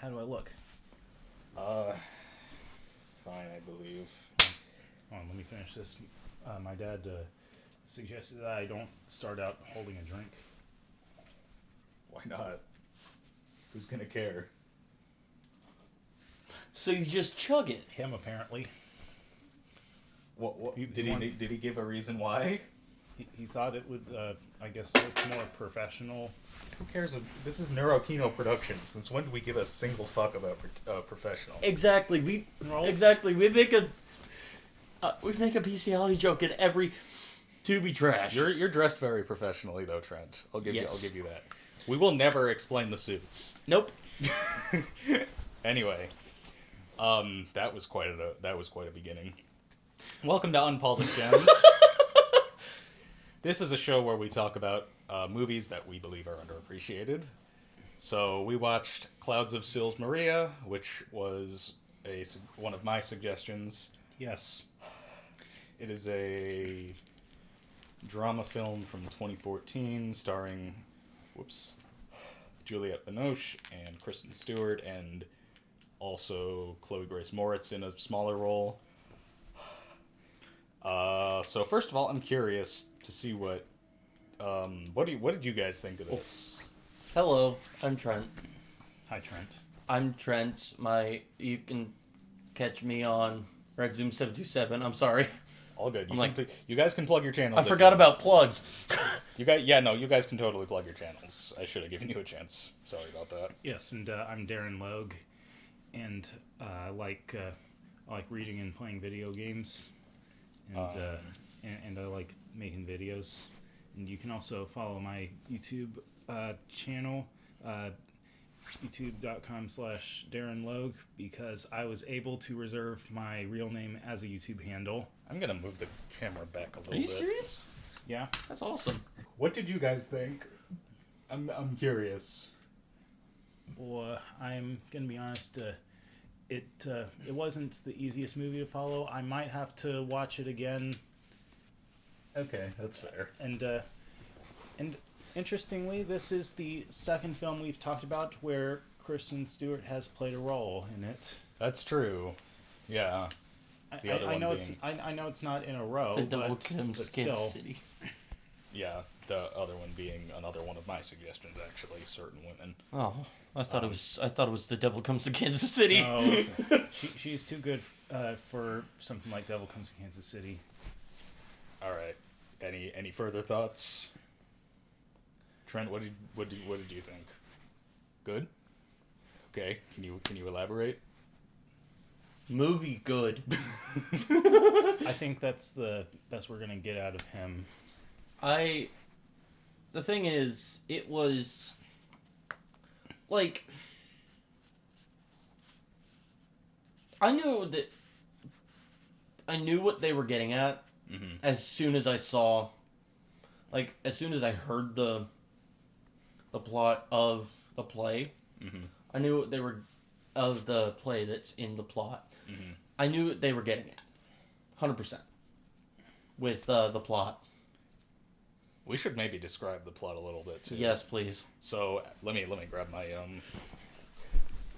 How do I look? Fine, I believe. Hold on, let me finish this. My dad suggested that I don't start out holding a drink. Why not? Who's gonna care? So you just chug it. Him, apparently. What did he give a reason why? He thought it would, I guess, look more professional. Who cares? This is Neurokino Productions. Since when do we give a single fuck about professional? Exactly. We make a bestiality joke in every Tubi trash. You're dressed very professionally though, Trent. I'll give you that. We will never explain the suits. Nope. Anyway, that was quite a beginning. Welcome to Unpolished Gems. This is a show where we talk about movies that we believe are underappreciated. So we watched Clouds of Sils Maria, which was one of my suggestions. Yes. It is a drama film from 2014 starring, Juliette Binoche and Kristen Stewart, and also Chloe Grace Moretz in a smaller role. So first of all, I'm curious to see what did you guys think of this? Hello, I'm Trent. Hi, Trent. I'm Trent. You can catch me on RegZoom727. I'm sorry. All good. You guys can plug your channels. I forgot about plugs. You guys can totally plug your channels. I should have given you a chance. Sorry about that. Yes, and I'm Darren Logue, and I like reading and playing video games, and I like making videos. And you can also follow my YouTube channel, youtube.com/Darren Logue, because I was able to reserve my real name as a YouTube handle. I'm gonna move the camera back a little bit. Are you serious? Yeah. That's awesome. What did you guys think? I'm curious. Well, I'm gonna be honest. It wasn't the easiest movie to follow. I might have to watch it again. Okay, that's fair. And interestingly, this is the second film we've talked about where Kristen Stewart has played a role in it. That's true. Yeah. I know it's not in a row, The Double but Kansas still. City. Yeah, the other one being another one of my suggestions, actually. Certain Women. Oh, I thought it was The Devil Comes to Kansas City. No, she's too good for something like Devil Comes to Kansas City. All right. Any further thoughts? Trent, what did you think? Good. Okay. Can you elaborate? Movie good. I think that's the best we're gonna get out of him. The thing is, it was like I knew what they were getting at as soon as I saw, as soon as I heard the plot of the play. I knew what they were of the play that's in the plot. I knew what they were getting at, 100%, with the plot. We should maybe describe the plot a little bit too. Yes, please. So let me grab my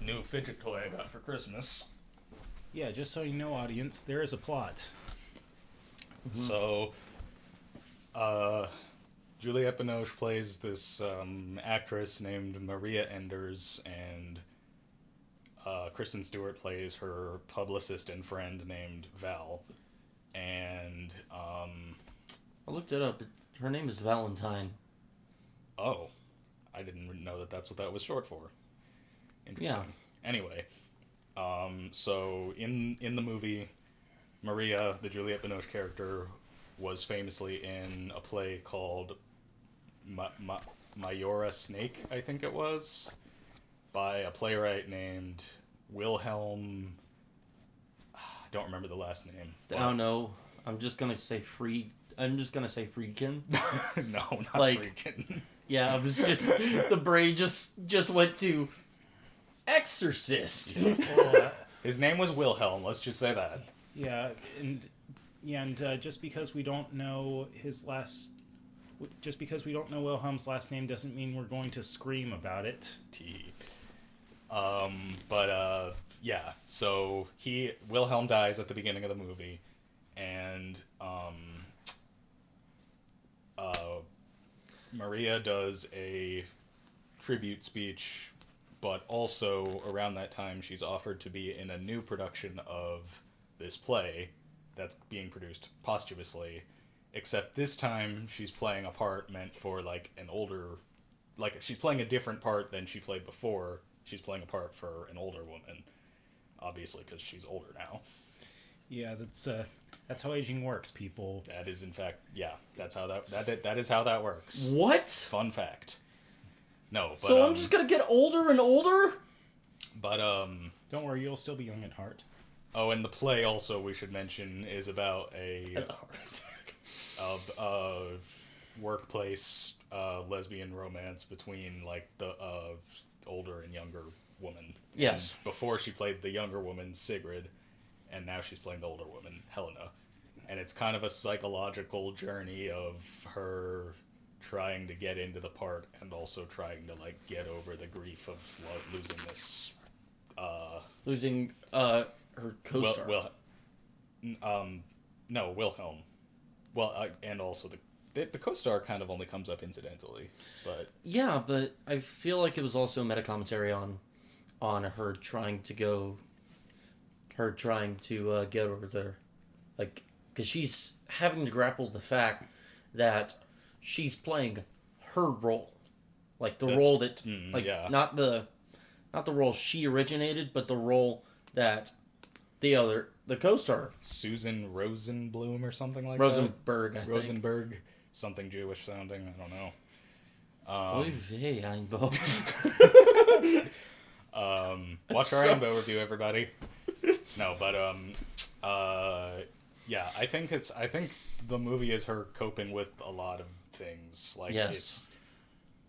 new fidget toy I got for Christmas. Yeah, just so you know, audience, there is a plot. So, Juliette Binoche plays this actress named Maria Enders, and Kristen Stewart plays her publicist and friend named Val. And I looked it up. Her name is Valentine. Oh, I didn't know that that's what that was short for. Interesting. Yeah. Anyway, so in the movie, Maria, the Juliette Binoche character, was famously in a play called Mayora Snake, I think it was, by a playwright named Wilhelm. I don't remember the last name. I don't know. I'm just gonna say Friedkin. No, not Friedkin. Yeah, I was just the brain just went to Exorcist. His name was Wilhelm. Let's just say that. Yeah, and just because we don't know Wilhelm's last name doesn't mean we're going to scream about it. Yeah, so Wilhelm dies at the beginning of the movie, and Maria does a tribute speech, but also around that time she's offered to be in a new production of this play that's being produced posthumously, except this time she's playing a part meant for like an older, like she's playing a different part than she played before. She's playing a part for an older woman, obviously because she's older now. Yeah, that's how aging works, people. That is, in fact, yeah, that's how that is how that works. What? Fun fact. No, but so I'm just gonna get older and older? But Don't worry, you'll still be young at heart. Oh, and the play also we should mention is about a workplace lesbian romance between like the older and younger woman. Yes. And before she played the younger woman, Sigrid, and now she's playing the older woman, Helena. And it's kind of a psychological journey of her trying to get into the part and also trying to like get over the grief of losing this Losing her co-star. No, Wilhelm. Well, and also the co-star kind of only comes up incidentally, but Yeah, but I feel like it was also meta commentary on her trying to get over there, like, because she's having to grapple with the fact that she's playing her role, like the role that, not the role she originated, but the role that the co-star Susan Rosenblum or something like Rosenberg, that. I think. Rosenberg, something Jewish sounding. I don't know. Oy vey, Rainbow. Watch our Rainbow review, everybody. No, but yeah, I think the movie is her coping with a lot of things. Like it's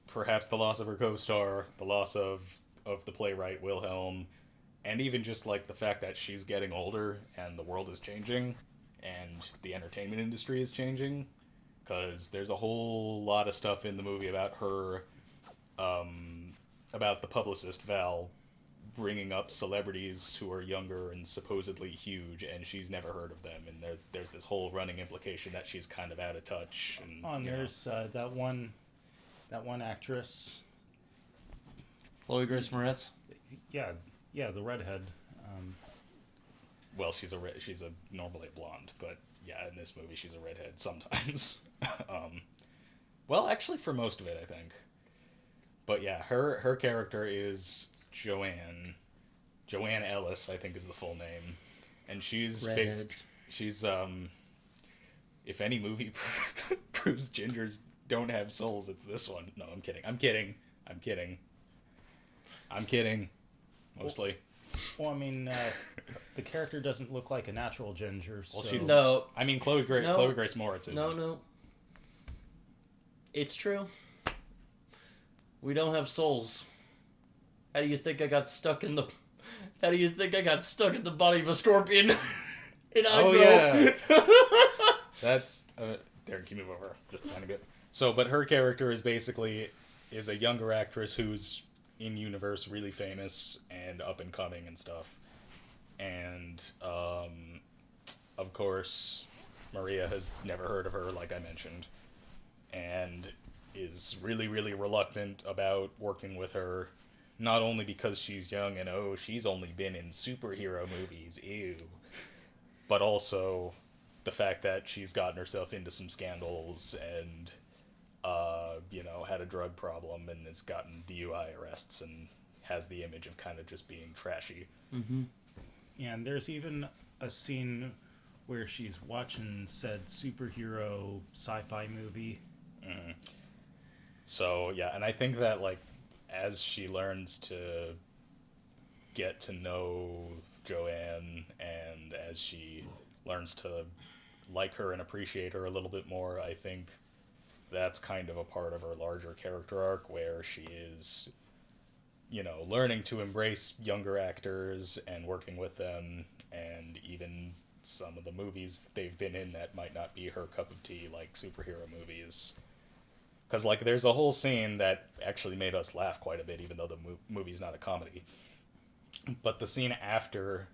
perhaps the loss of her co-star, the loss of the playwright Wilhelm, and even just like the fact that she's getting older and the world is changing and the entertainment industry is changing, because there's a whole lot of stuff in the movie about her, about the publicist Val bringing up celebrities who are younger and supposedly huge, and she's never heard of them, and there's this whole running implication that she's kind of out of touch. And there's that one actress. Chloe Grace Moretz. Yeah, the redhead. Well, she's normally a blonde, but yeah, in this movie she's a redhead sometimes. Well, actually, for most of it, I think. But yeah, her character is Joanne Ellis, I think is the full name, and she's she's if any movie proves gingers don't have souls, it's this one. No, I'm kidding. Mostly. Well, I mean, the character doesn't look like a natural ginger. So. Well, she's no. I mean, Chloe Grace Moretz is. No. It's true. We don't have souls. How do you think I got stuck in the body of a scorpion? Oh yeah. That's Derek, can you move over just a tiny bit? So, but her character is basically a younger actress who's in universe, really famous and up and coming and stuff. And of course, Maria has never heard of her, like I mentioned, and is really, really reluctant about working with her. Not only because she's young and she's only been in superhero movies, ew, but also the fact that she's gotten herself into some scandals and had a drug problem and has gotten DUI arrests and has the image of kind of just being trashy. Mm-hmm. Yeah, and there's even a scene where she's watching said superhero sci-fi movie. Mm-hmm. So yeah, and I think that like as she learns to get to know Joanne and as she learns to like her and appreciate her a little bit more, I think that's kind of a part of her larger character arc where she is, learning to embrace younger actors and working with them, and even some of the movies they've been in that might not be her cup of tea, like superhero movies. Because, like, there's a whole scene that actually made us laugh quite a bit, even though the movie's not a comedy. But the scene after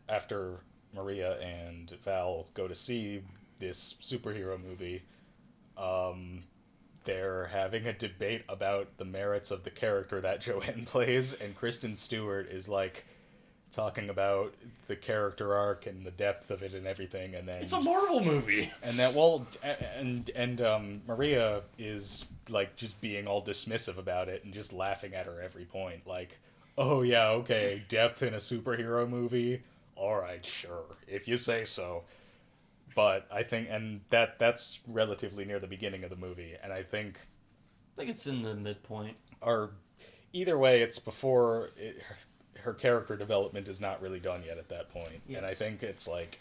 after Maria and Val go to see this superhero movie, they're having a debate about the merits of the character that Joanne plays, and Kristen Stewart is, like, talking about the character arc and the depth of it and everything, and then It's a Marvel movie. and that Maria is, like, just being all dismissive about it and just laughing at her every point, like, oh yeah, okay, depth in a superhero movie, all right, sure, if you say so. But I think, and that's relatively near the beginning of the movie, and I think it's in the midpoint. or either way, it's before her character development is not really done yet at that point. Yes. And I think it's like,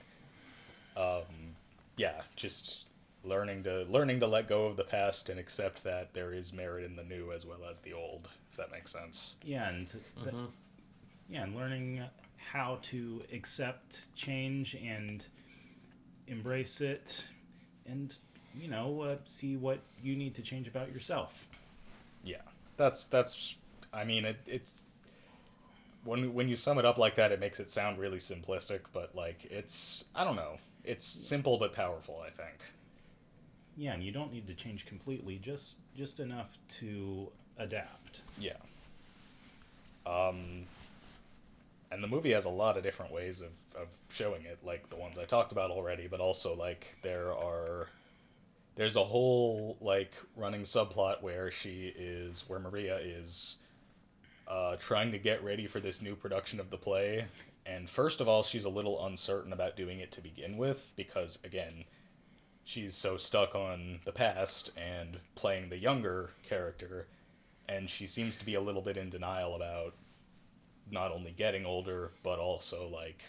just learning to let go of the past and accept that there is merit in the new as well as the old, if that makes sense. Yeah, and learning how to accept change and embrace it, and see what you need to change about yourself. Yeah, that's. I mean, it's when you sum it up like that, it makes it sound really simplistic, but, like, it's, I don't know, it's simple but powerful, I think. Yeah, and you don't need to change completely, just enough to adapt. Yeah. And the movie has a lot of different ways of showing it, like the ones I talked about already, but also, like, there's a whole, like, running subplot where Maria is trying to get ready for this new production of the play, and first of all, she's a little uncertain about doing it to begin with, because, again, she's so stuck on the past and playing the younger character, and she seems to be a little bit in denial about not only getting older, but also, like,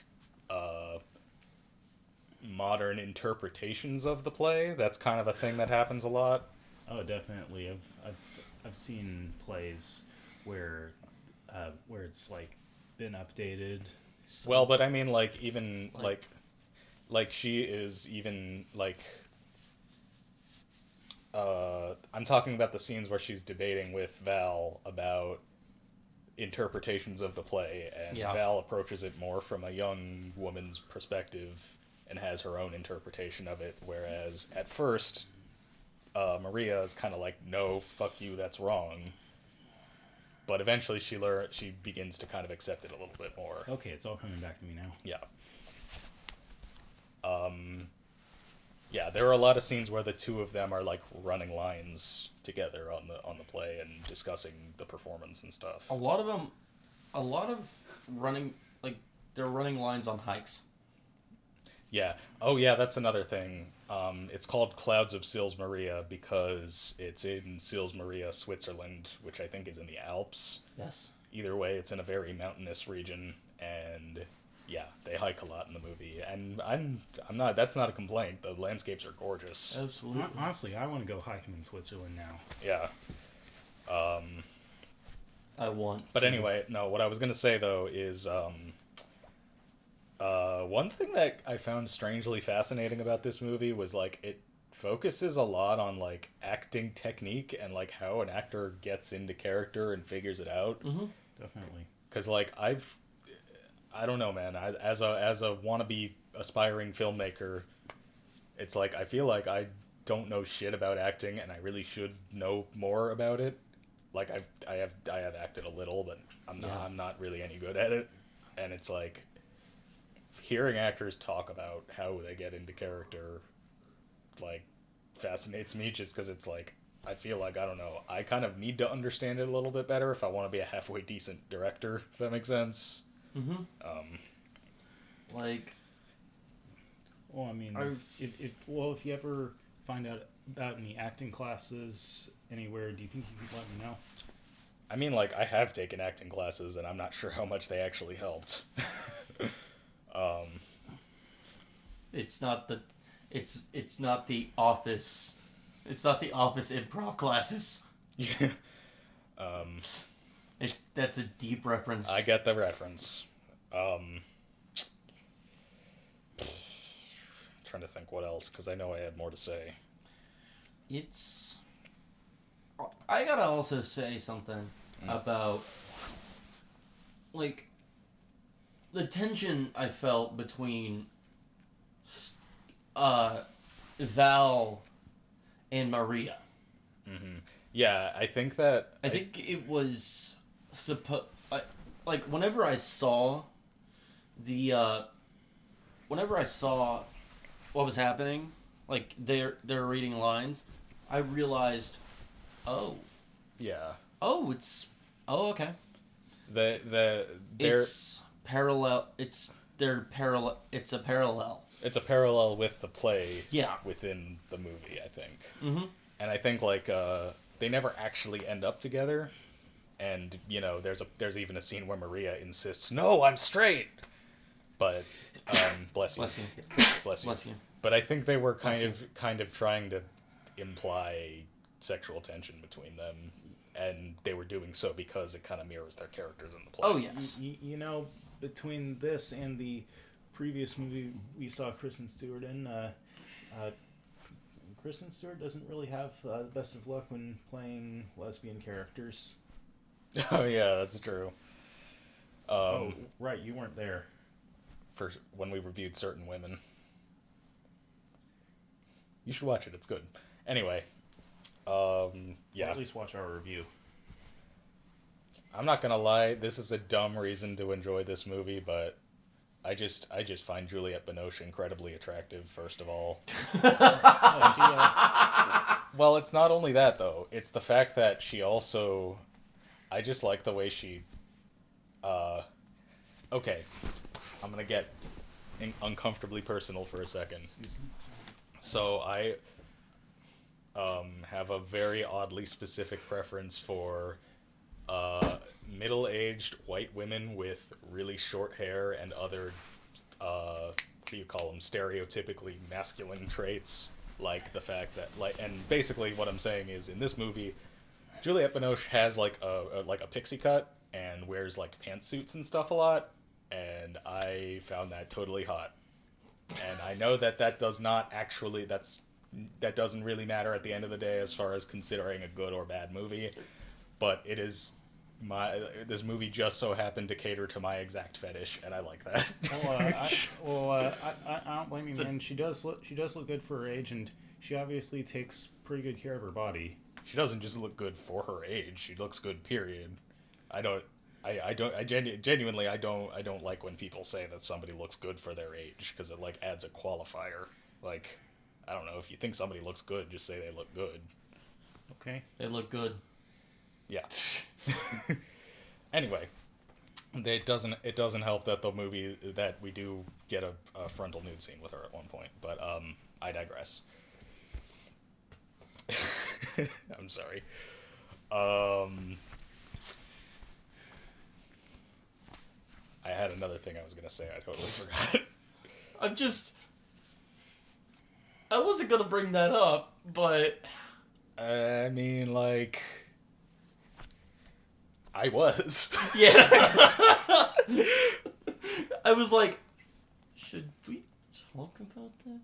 modern interpretations of the play. That's kind of a thing that happens a lot. Oh, definitely. I've seen plays where it's, like, been updated. Well, but I mean, like, even like she is even, like, I'm talking about the scenes where she's debating with Val about interpretations of the play, and Val approaches it more from a young woman's perspective and has her own interpretation of it, whereas at first Maria is kind of like, no, fuck you, that's wrong, but eventually she begins to kind of accept it a little bit more. Okay, it's all coming back to me now. Yeah. Yeah, there are a lot of scenes where the two of them are, like, running lines together on the play and discussing the performance and stuff. A lot of running, like, they're running lines on hikes. Yeah. Oh, yeah, that's another thing. It's called Clouds of Sils Maria because it's in Sils Maria, Switzerland, which I think is in the Alps. Yes. Either way, it's in a very mountainous region, and yeah, they hike a lot in the movie, and I'm not. That's not a complaint. The landscapes are gorgeous. Absolutely. Honestly, I want to go hiking in Switzerland now. Yeah. I want. But anyway, no. What I was gonna say though is, one thing that I found strangely fascinating about this movie was, like, it focuses a lot on, like, acting technique and, like, how an actor gets into character and figures it out. Mm-hmm. Definitely. Because, like, I don't know, man. As a wannabe aspiring filmmaker, it's like I feel like I don't know shit about acting, and I really should know more about it. Like, I have acted a little, but I'm not really any good at it. And it's like hearing actors talk about how they get into character, like, fascinates me, just because it's like I feel like, I don't know, I kind of need to understand it a little bit better if I want to be a halfway decent director, if that makes sense. Mm-hmm. Like, well, I mean, if you ever find out about any acting classes anywhere, do you think you could let me know? I mean, like, I have taken acting classes, and I'm not sure how much they actually helped. It's not the office. It's not the office improv classes. Yeah. That's a deep reference. I get the reference. Trying to think what else, because I know I had more to say. it's... I gotta also say something about, like, the tension I felt between Val and Maria. Mm-hmm. Yeah, I think that... I think it was... like, whenever I saw what was happening, like, they're reading lines, I realized, Yeah. Okay. It's parallel. It's a parallel. It's a parallel with the play. Yeah. Within the movie, I think. Mm-hmm. And I think like they never actually end up together. And there's even a scene where Maria insists, "No, I'm straight." But bless you. Bless you. But I think they were kind of trying to imply sexual tension between them, and they were doing so because it kind of mirrors their characters in the play. Oh yes. Between this and the previous movie we saw Kristen Stewart in, Kristen Stewart doesn't really have the best of luck when playing lesbian characters. Oh yeah, that's true. Right, you weren't there for when we reviewed Certain Women. You should watch it; it's good. Anyway, yeah. Or at least watch our review. I'm not gonna lie, this is a dumb reason to enjoy this movie, but I just find Juliette Binoche incredibly attractive. First of all, well, it's not only that though; it's the fact that she also. I just like the way she. Okay, I'm gonna get uncomfortably personal for a second. So I have a very oddly specific preference for middle-aged white women with really short hair and other what do you call them, stereotypically masculine traits, like the fact that and basically what I'm saying is in this movie Juliette Binoche has like a pixie cut and wears like pantsuits and stuff a lot, and I found that totally hot. And I know that that doesn't really matter at the end of the day as far as considering a good or bad movie, but it is this movie just so happened to cater to my exact fetish, and I like that. I don't blame you, man. She does look good for her age, and she obviously takes pretty good care of her body. She doesn't just look good for her age. She looks good, period. Genuinely, I don't like when people say that somebody looks good for their age, because it like adds a qualifier. Like, I don't know, if you think somebody looks good, just say they look good. Okay. They look good. Yeah. Anyway, it doesn't help that the movie that we do get a frontal nude scene with her at one point, but I digress. I'm sorry. I had another thing I was gonna say. I totally forgot. I wasn't gonna bring that up, but I mean, like, I was. Yeah. I was like, should we talk about that?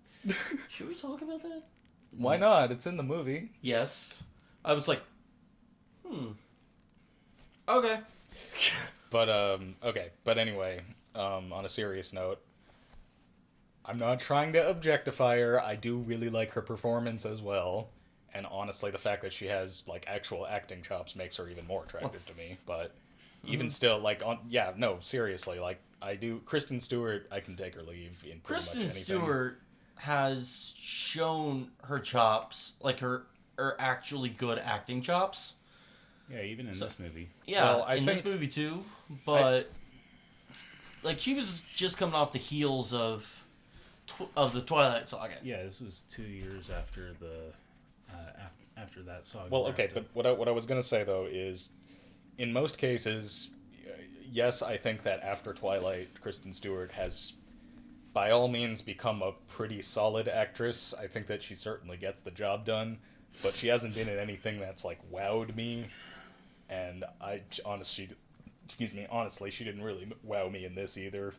Should we talk about that? Why not? It's in the movie. Yes. I was like, okay. But, okay. But anyway, on a serious note, I'm not trying to objectify her. I do really like her performance as well. And honestly, the fact that she has, like, actual acting chops makes her even more attractive to me. But even still, like, seriously, like, I do... Kristen Stewart, I can take or leave in pretty much anything. Kristen Stewart has shown her chops, like, her actually good acting chops. Yeah, even in this movie. Yeah, well, I in think, this movie too. But like, she was just coming off the heels of the Twilight Saga. Yeah, this was 2 years after after that saga. Well, okay, but what I was gonna say though is, in most cases, yes, I think that after Twilight, Kristen Stewart has, by all means, become a pretty solid actress. I think that she certainly gets the job done, but she hasn't been in anything that's like wowed me. And honestly, she didn't really wow me in this either.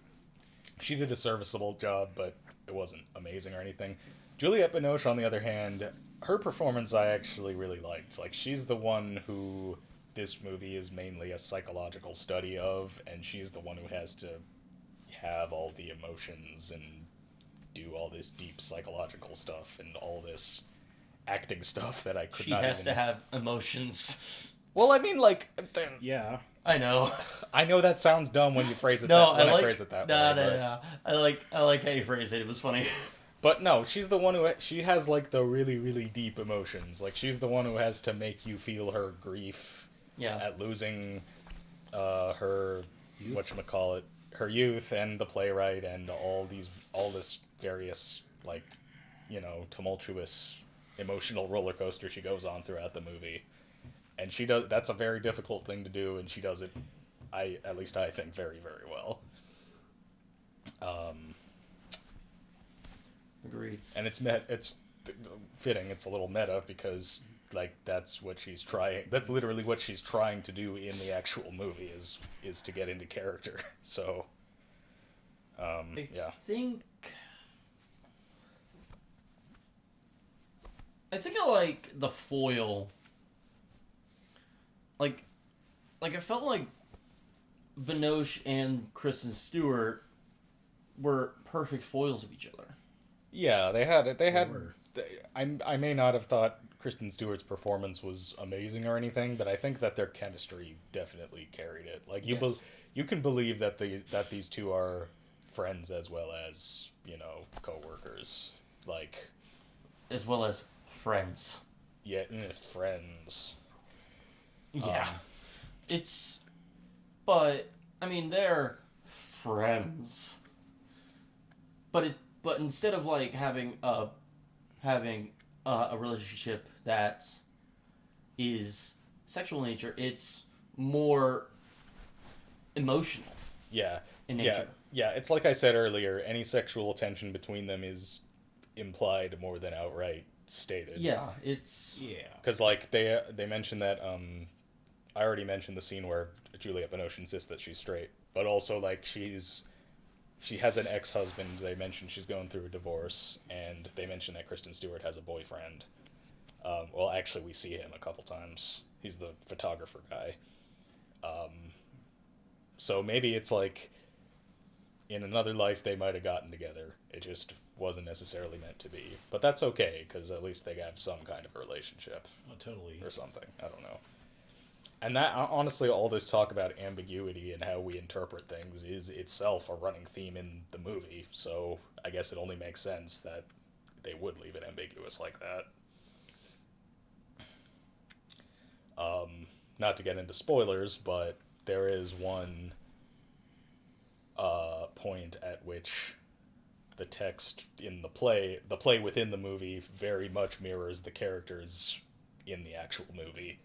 She did a serviceable job, but it wasn't amazing or anything. Juliette Binoche, on the other hand, her performance I actually really liked. Like, she's the one who this movie is mainly a psychological study of, and she's the one who has to have all the emotions and do all this deep psychological stuff and all this acting stuff that I could She not has even... to have emotions. Well, I mean, like, Yeah. I know. I know that sounds dumb when you phrase it No, that, when I I phrase it that nah, way. But... nah. I like how you phrased it. It was funny. But no, she's the one who... She has, like, the really, really deep emotions. Like, she's the one who has to make you feel her grief at losing her... Youth? Whatchamacallit? Her youth and the playwright and all this various, like, you know, tumultuous emotional roller coaster she goes on throughout the movie. And she does... That's a very difficult thing to do, and she does it, at least I think, very, very well. Agreed. And it's fitting. It's a little meta because, like, that's what she's trying. That's literally what she's trying to do in the actual movie is to get into character. So, yeah. I think I like the foil. Like I felt like Binoche and Kristin Stewart were perfect foils of each other. Yeah, they had. I may not have thought Kristen Stewart's performance was amazing or anything, but I think that their chemistry definitely carried it. Like, you can believe that these two are friends as well as, you know, co-workers. Like, As well as friends. Yeah, friends. Yeah. But I mean, they're friends. But instead of like having a relationship that is sexual in nature, it's more emotional. Yeah. In nature. Yeah. It's like I said earlier. Any sexual tension between them is implied more than outright stated. Yeah, it's... Yeah. Because, like, they mentioned that, I already mentioned the scene where Juliette Binoche insists that she's straight, but also, like, she has an ex-husband. They mentioned she's going through a divorce, and they mentioned that Kristen Stewart has a boyfriend. Well, actually, we see him a couple times. He's the photographer guy. So maybe it's like, in another life they might have gotten together. It just wasn't necessarily meant to be. But that's okay, because at least they have some kind of relationship. Oh, totally. Or something. I don't know. And that, honestly, all this talk about ambiguity and how we interpret things is itself a running theme in the movie. So I guess it only makes sense that they would leave it ambiguous like that. Not to get into spoilers, but there is one point at which the text in the play within the movie very much mirrors the characters in the actual movie,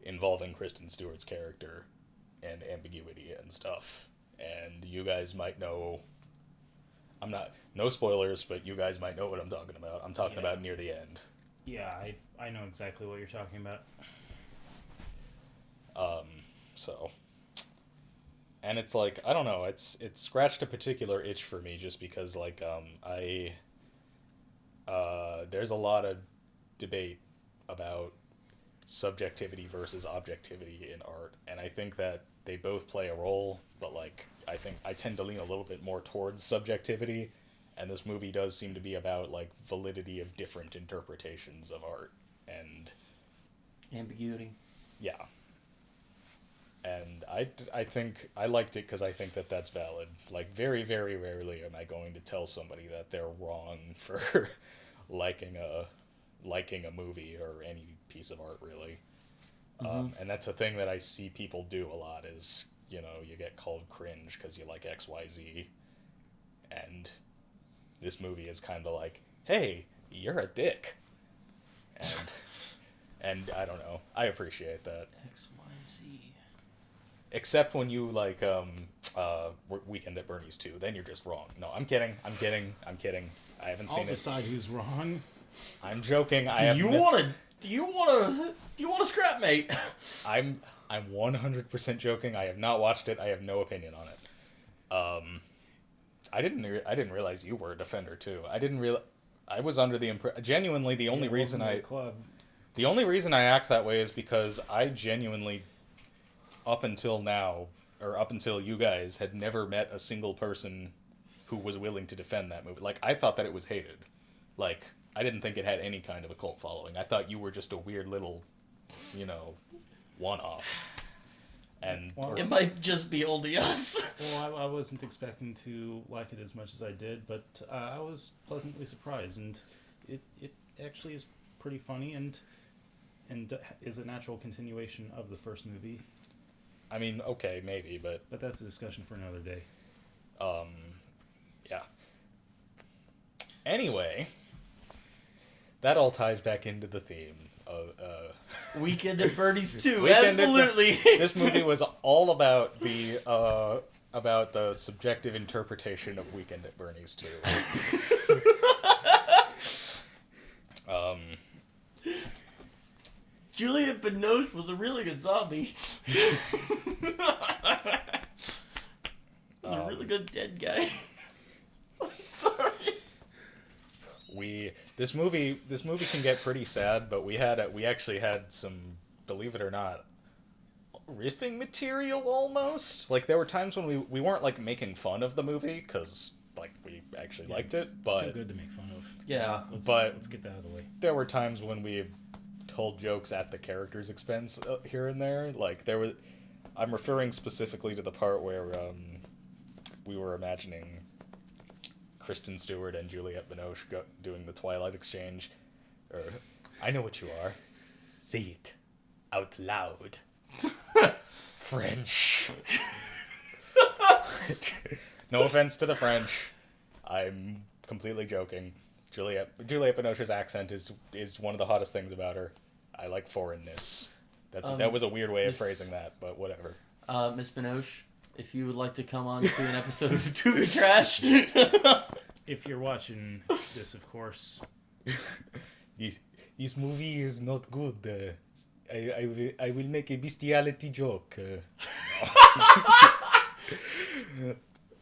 involving Kristen Stewart's character and ambiguity and stuff. And you guys might know... no spoilers, but you guys might know what I'm talking about. I'm talking about near the end. Yeah, I know exactly what you're talking about. So... And it's like, I don't know, it's scratched a particular itch for me just because, like, there's a lot of debate about subjectivity versus objectivity in art, and I think that they both play a role, but, like, I think I tend to lean a little bit more towards subjectivity, and this movie does seem to be about, like, validity of different interpretations of art, and... ambiguity. Yeah. And I think I liked it because I think that that's valid. Like, very, very rarely am I going to tell somebody that they're wrong for liking a movie or any piece of art, really. And that's a thing that I see people do a lot is, you know, you get called cringe because you like XYZ. And this movie is kind of like, hey, you're a dick. And I don't know. I appreciate that. XYZ. Except when you, like, Weekend at Bernie's 2. Then you're just wrong. No, I'm kidding. I haven't seen I'll decide who's wrong. I'm joking. Do you want to scrap, mate? I'm 100% joking. I have not watched it. I have no opinion on it. I didn't realize you were a Defender too. I was under the impression. Genuinely, the only reason welcome to the club. the only reason I act that way is because I genuinely, up until now, or up until you guys, had never met a single person who was willing to defend that movie. Like, I thought that it was hated. Like, I didn't think it had any kind of a cult following. I thought you were just a weird little, one-off. And Well, It might just be only us. Well, I wasn't expecting to like it as much as I did, but I was pleasantly surprised, and it actually is pretty funny and is a natural continuation of the first movie. I mean, okay, maybe, but that's a discussion for another day. Yeah. Anyway, that all ties back into the theme of Weekend at Bernie's 2, Weekend at absolutely. This movie was all about the subjective interpretation of Weekend at Bernie's 2. Juliette Binoche was a really good zombie. A really good dead guy. Sorry. This movie can get pretty sad, but we actually had some, believe it or not, riffing material almost. Like, there were times when we weren't like making fun of the movie because like we actually liked it, but it's too good to make fun of. Yeah, let's get that out of the way. There were times when we told jokes at the character's expense here and there. Like, I'm referring specifically to the part where we were imagining Kristin Stewart and Juliette Binoche doing the Twilight Exchange. Or, I know what you are. Say it out loud. French. No offense to the French. I'm completely joking. Juliette Binoche's accent is one of the hottest things about her. I like foreignness. That was a weird way of phrasing that, but whatever. Miss Binoche, if you would like to come on to an episode of Tubi Trash. If you're watching this, of course. This movie is not good. I will make a bestiality joke.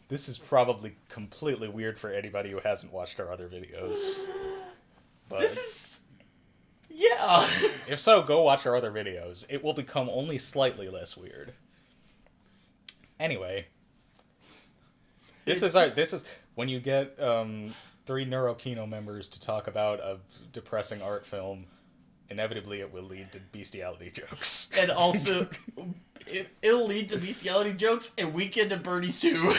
This is probably completely weird for anybody who hasn't watched our other videos. But This is... Yeah. if so, go watch our other videos. It will become only slightly less weird. Anyway. This is when you get 3 Neurokino members to talk about a depressing art film, inevitably it will lead to bestiality jokes. And also, it'll lead to bestiality jokes and Weekend at Bernie's 2.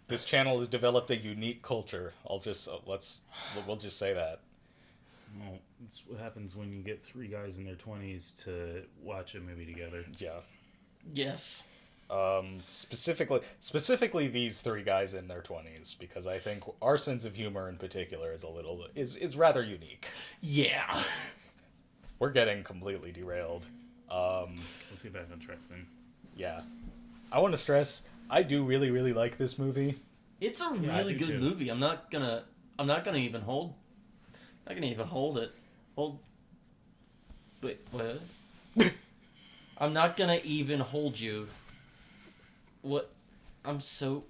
This channel has developed a unique culture. We'll just say that. Well, it's what happens when you get 3 guys in their 20s to watch a movie together. Yeah. Yes. Specifically these 3 guys in their 20s, because I think our sense of humor in particular is rather unique. Yeah. We're getting completely derailed. Let's get back on track then. Yeah. I want to stress, I do really, really like this movie. It's a really good movie. I'm not gonna even hold it. Wait, what? I'm not gonna even hold you. What? What's the...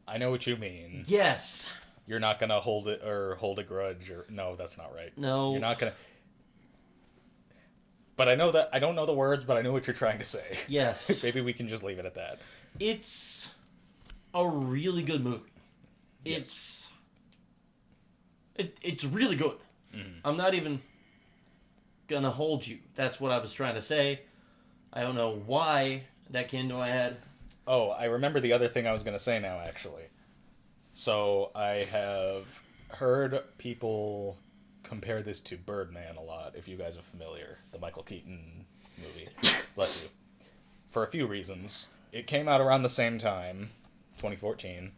I know what you mean. Yes. You're not gonna hold a grudge, or... No, that's not right. No. You're not gonna... But I don't know the words, but I know what you're trying to say. Yes. Maybe we can just leave it at that. It's a really good movie. Yes. It's really good. Mm-hmm. I'm not even gonna hold you. That's what I was trying to say. I don't know why that came to my head. Oh, I remember the other thing I was gonna say now, actually. So, I have heard people compare this to Birdman a lot, if you guys are familiar. The Michael Keaton movie. Bless you. For a few reasons. It came out around the same time, 2014,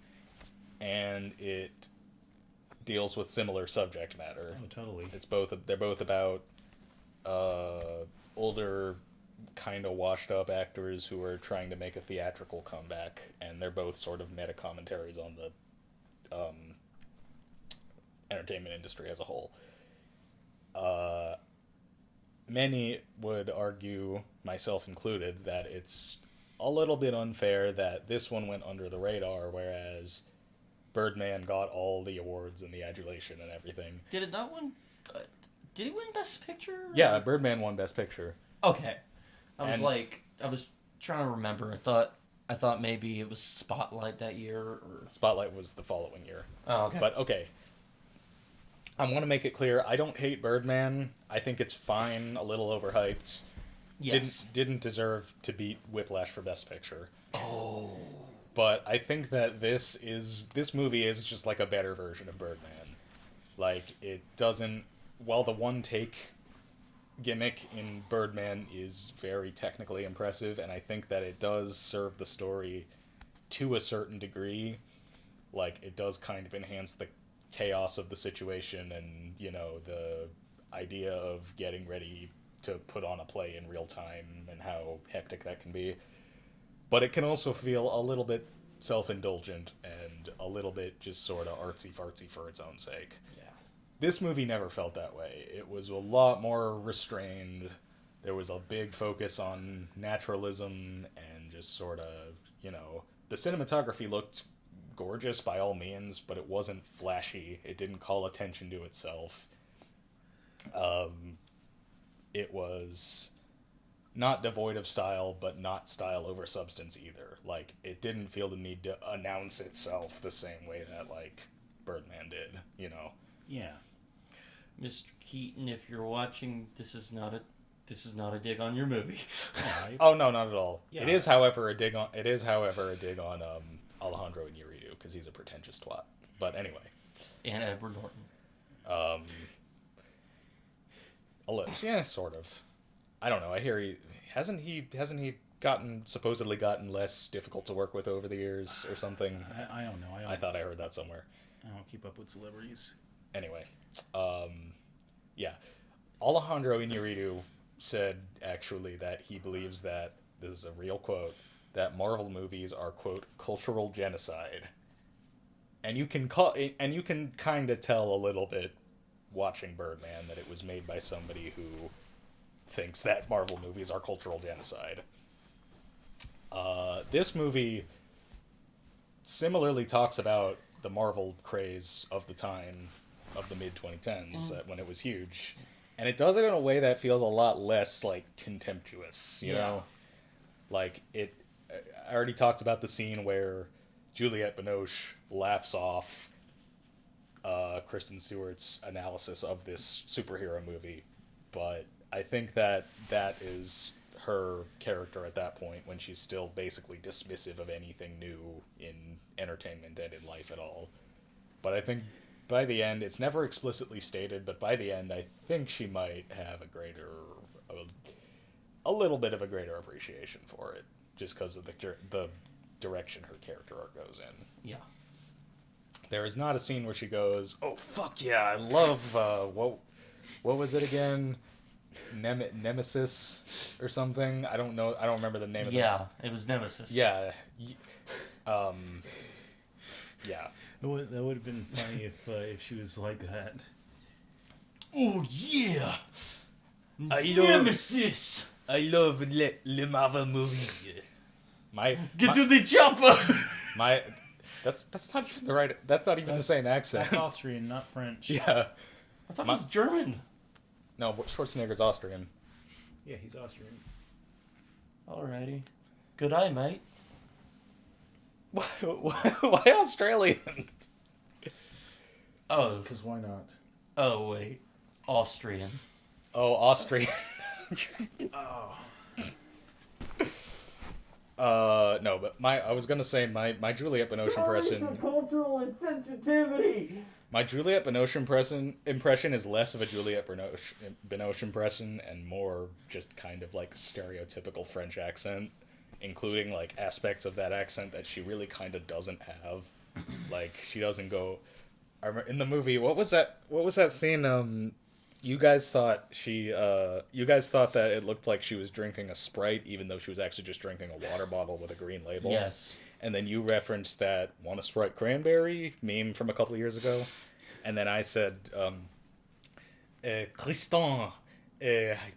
and it deals with similar subject matter. Oh, totally. They're both about older, kind of washed up actors who are trying to make a theatrical comeback, and they're both sort of meta commentaries on the entertainment industry as a whole. Many would argue, myself included, that it's a little bit unfair that this one went under the radar, whereas Birdman got all the awards and the adulation and everything. Did it not win? Did he win Best Picture? Yeah, Birdman won Best Picture. Okay. I was trying to remember. I thought maybe it was Spotlight that year. Or... Spotlight was the following year. Oh, okay. But okay. I want to make it clear, I don't hate Birdman. I think it's fine, a little overhyped. Yes. Didn't deserve to beat Whiplash for Best Picture. Oh. But I think that this movie is just like a better version of Birdman. Like, it doesn't... While the one-take gimmick in Birdman is very technically impressive, and I think that it does serve the story to a certain degree, like, it does kind of enhance the chaos of the situation and, you know, the idea of getting ready to put on a play in real time and how hectic that can be. But it can also feel a little bit self-indulgent and a little bit just sort of artsy-fartsy for its own sake. Yeah. This movie never felt that way. It was a lot more restrained. There was a big focus on naturalism and just sort of, you know... The cinematography looked gorgeous by all means, but it wasn't flashy. It didn't call attention to itself. It was... not devoid of style, but not style over substance either. Like, it didn't feel the need to announce itself the same way that, like, Birdman did, you know? Yeah. Mr. Keaton, if you're watching, this is not a dig on your movie. Oh, no, not at all. Yeah. It is, however, a dig on Alejandro Iñárritu, because he's a pretentious twat. But anyway. And Edward Norton. Yeah, sort of. I don't know. I hear hasn't he supposedly gotten less difficult to work with over the years or something? I don't know. I thought I heard that somewhere. I don't keep up with celebrities. Anyway, yeah, Alejandro Iñárritu said actually that he believes that, this is a real quote, that Marvel movies are, quote, cultural genocide. And you can kind of tell a little bit watching Birdman that it was made by somebody who thinks that Marvel movies are cultural genocide. This movie similarly talks about the Marvel craze of the time, of the mid-2010s, when it was huge. And it does it in a way that feels a lot less, like, contemptuous, you know? Like, I already talked about the scene where Juliette Binoche laughs off Kristen Stewart's analysis of this superhero movie, but I think that is her character at that point, when she's still basically dismissive of anything new in entertainment and in life at all. But I think by the end, it's never explicitly stated, but by the end, I think she might have a little bit of a greater appreciation for it, just because of the direction her character arc goes in. Yeah. There is not a scene where she goes, "Oh fuck yeah, I love what was it again? Nemesis or something? I don't know. I don't remember the name of it. Yeah, it was Nemesis. Yeah. Yeah. That would have been funny if she was like that. Oh yeah, Nemesis. I love le Marvel movie. Get to the chopper. That's not even the right. That's not even the same accent. That's Austrian, not French. Yeah. I thought it was German. No, Schwarzenegger's Austrian. Yeah, he's Austrian. Alrighty. Good eye, mate. Why Australian? Oh, Because why not? oh wait, Austrian. Oh, Austrian. No, but I was gonna say my Juliette Binoche impression. Cultural insensitivity. My Juliette Binoche impression is less of a Juliette Binoche impression and more just kind of like stereotypical French accent, including like aspects of that accent that she really kind of doesn't have. Like, she doesn't go. I remember in the movie, what was that scene? You guys thought that it looked like she was drinking a Sprite, even though she was actually just drinking a water bottle with a green label. Yes. And then you referenced that "Want a Sprite Cranberry" meme from a couple of years ago. And then I said, Kristin,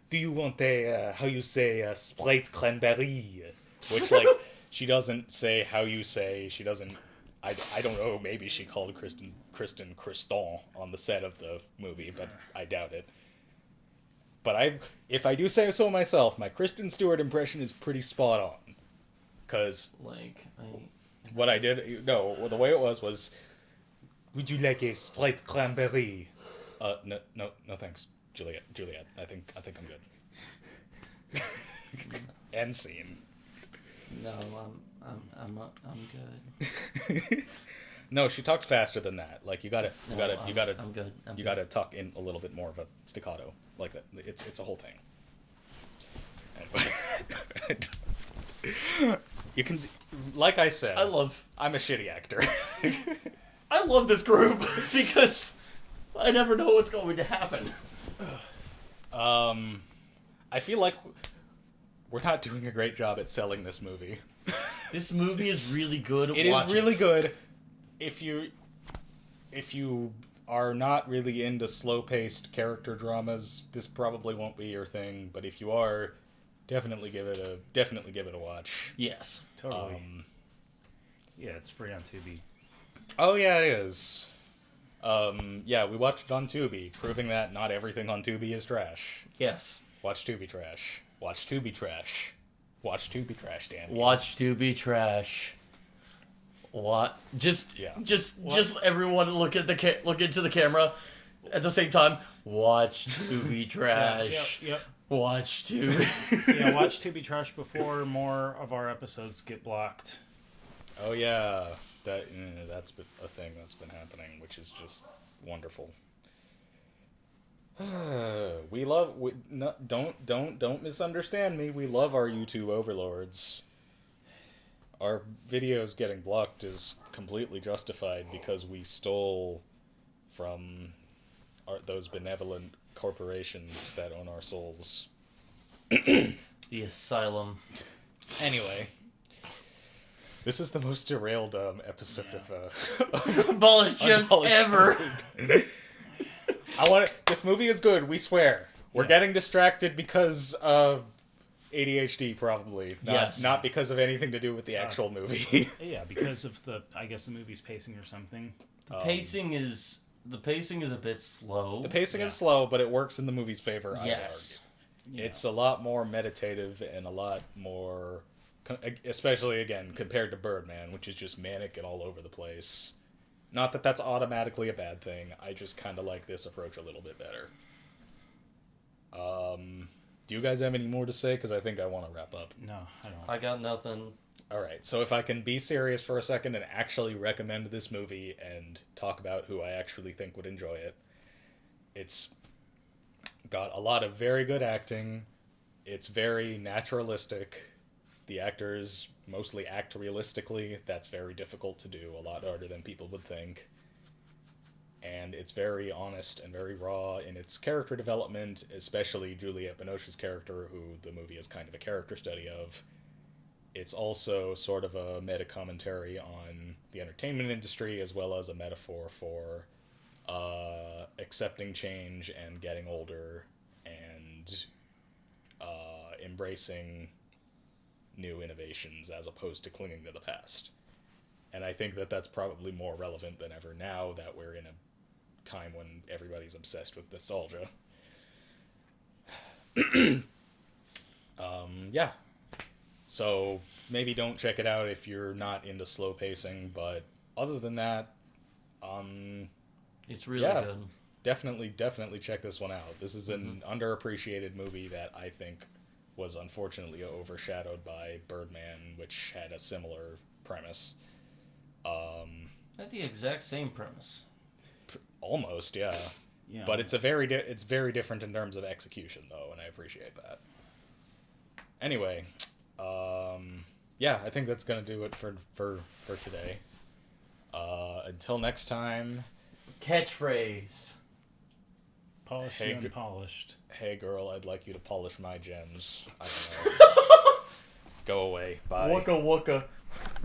do you want a Sprite Cranberry? which like she doesn't say how you say. She doesn't. I don't know. Maybe she called Kristin Kristin on the set of the movie, but I doubt it. But if I do say so myself, my Kristen Stewart impression is pretty spot on. Cause what I did, no, the way it was, would you like a Sprite cranberry? No, thanks, Juliette. I think I'm good. End scene. No, I'm good. No, she talks faster than that. Like you gotta. I'm good. You gotta talk in a little bit more of a staccato, like that. It's a whole thing. You can, like I said, I'm a shitty actor. I love this group because I never know what's going to happen. I feel like we're not doing a great job at selling this movie. This movie is really good. It is really good. If you are not really into slow-paced character dramas, this probably won't be your thing. But if you are, definitely give it a watch. Yes, totally. Yeah, it's free on Tubi. Oh yeah, it is. Yeah, we watched it on Tubi, proving that not everything on Tubi is trash. Yes. Watch Tubi trash. Watch Tubi trash. Watch Tubi trash, Dan. Watch Tubi trash. What? Just everyone look into the camera at the same time. Watch Tubi trash. Yep. Watch Tubi. Yeah, watch Tubi trash before more of our episodes get blocked. Oh yeah, that's been a thing that's been happening, which is just wonderful. Don't misunderstand me. We love our YouTube overlords. Our videos getting blocked is completely justified because we stole from those benevolent corporations that own our souls. The asylum. Anyway, this is the most derailed episode of Unpolished Gems ever. This movie is good. We swear. We're getting distracted because of ADHD, probably. Not because of anything to do with the actual movie. Yeah, because of the movie's pacing or something. The pacing is a bit slow. The pacing is slow, but it works in the movie's favor. I would argue. Yeah. It's a lot more meditative and a lot more, especially again compared to Birdman, which is just manic and all over the place. Not that that's automatically a bad thing. I just kind of like this approach a little bit better. Do you guys have any more to say? Because I think I want to wrap up. No, I don't. I got nothing. All right, so if I can be serious for a second and actually recommend this movie and talk about who I actually think would enjoy it, it's got a lot of very good acting. It's very naturalistic. The actors mostly act realistically. That's very difficult to do, a lot harder than people would think. And it's very honest and very raw in its character development, especially Juliette Binoche's character, who the movie is kind of a character study of. It's also sort of a meta-commentary on the entertainment industry, as well as a metaphor for accepting change and getting older and embracing new innovations as opposed to clinging to the past. And I think that that's probably more relevant than ever now that we're in a time when everybody's obsessed with nostalgia. Yeah. So maybe don't check it out if you're not into slow pacing, but other than that, it's really good. Definitely check this one out. This is an underappreciated movie that I think was unfortunately overshadowed by Birdman, which had a similar premise. Had the exact same premise. Almost, yeah. Yeah, but it's very different in terms of execution, though, and I appreciate that. Anyway, yeah, I think that's gonna do it for today. Until next time. Catchphrase. Polished and unpolished. Hey girl, I'd like you to polish my gems. I don't know. Go away. Bye. Wooka wooka.